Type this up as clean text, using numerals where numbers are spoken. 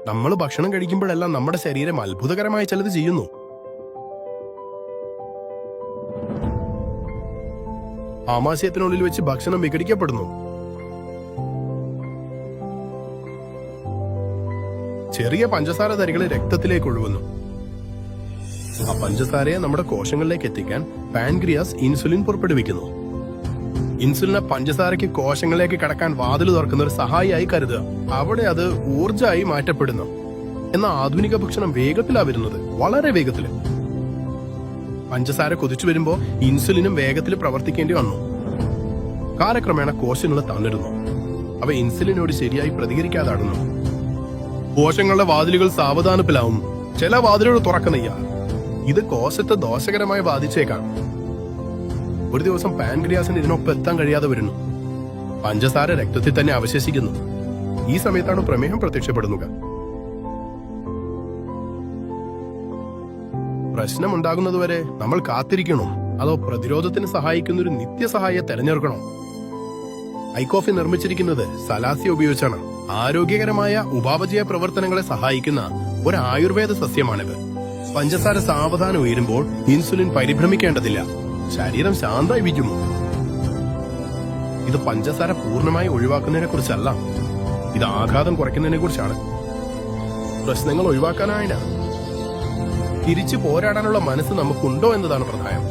നമ്മൾ ഭക്ഷണം കഴിക്കുമ്പോഴെല്ലാം നമ്മുടെ ശരീരം അത്ഭുതകരമായ ചിലത് ചെയ്യുന്നു. ആമാശയത്തിനുള്ളിൽ വെച്ച് ഭക്ഷണം വിഘടിക്കപ്പെടുന്നു. ചെറിയ പഞ്ചസാര തരികൾ രക്തത്തിലേക്ക് ഒഴുകുന്നു. ആ പഞ്ചസാരയെ നമ്മുടെ കോശങ്ങളിലേക്ക് എത്തിക്കാൻ പാൻക്രിയാസ് ഇൻസുലിൻ പുറപ്പെടുവിക്കുന്നു. ഇൻസുലിനെ പഞ്ചസാരയ്ക്ക് കോശങ്ങളിലേക്ക് കടക്കാൻ വാതിൽ തുറക്കുന്ന ഒരു സഹായിയായി കരുതുക. അവിടെ അത് ഊർജ്ജമായി മാറ്റപ്പെടുന്നു. എന്നാൽ ആധുനിക ഭക്ഷണം വേഗത്തിലാ വരുന്നത്, വളരെ വേഗത്തില്. പഞ്ചസാര കൊതിച്ചു വരുമ്പോ ഇൻസുലിനും വേഗത്തിൽ പ്രവർത്തിക്കേണ്ടി വന്നു. കാലക്രമേണ കോശങ്ങൾ തന്നിരുന്നു. അവ ഇൻസുലിനോട് ശരിയായി പ്രതികരിക്കാതാടുന്നു. കോശങ്ങളുടെ വാതിലുകൾ സാവധാനത്തിലാവും. ചില വാതിലുകൾ തുറക്കുന്നില്ല. ഇത് കോശത്തെ ദോഷകരമായി ബാധിച്ചേക്കാം. ഒരു ദിവസം പാൻക്രിയാസിന് ഇതിനൊപ്പം എത്താൻ കഴിയാതെ വരുന്നു. പഞ്ചസാര രക്തത്തിൽ തന്നെ അവശേഷിക്കുന്നു. ഈ സമയത്താണ് പ്രമേഹം പ്രത്യക്ഷപ്പെടുന്നത്. പ്രശ്നമുണ്ടാകുന്നതുവരെ നമ്മൾ കാത്തിരിക്കണോ, അതോ പ്രതിരോധത്തിന് സഹായിക്കുന്ന ഒരു നിത്യസഹായിയെ തെരഞ്ഞെടുക്കണോ? ഐകോഫി നിർമ്മിച്ചിരിക്കുന്നത് സലാസിയ ഉപയോഗിച്ചാണ്. ആരോഗ്യകരമായ ഉപാപചയ പ്രവർത്തനങ്ങളെ സഹായിക്കുന്ന ഒരു ആയുർവേദ സസ്യമാണിത്. പഞ്ചസാര സാവധാനം ഉയരുമ്പോൾ ഇൻസുലിൻ പരിഭ്രമിക്കേണ്ടതില്ല. ശരീരം ശാന്തമായിരിക്കുന്നു. ഇത് പഞ്ചസാര പൂർണ്ണമായി ഒഴിവാക്കുന്നതിനെ കുറിച്ചല്ല, ഇത് ആഘാതം കുറയ്ക്കുന്നതിനെ കുറിച്ചാണ്. പ്രശ്നങ്ങൾ ഒഴിവാക്കാനായില്ല, തിരിച്ചു പോരാടാനുള്ള മനസ്സ് നമുക്കുണ്ടോ എന്നതാണ് പ്രധാനം.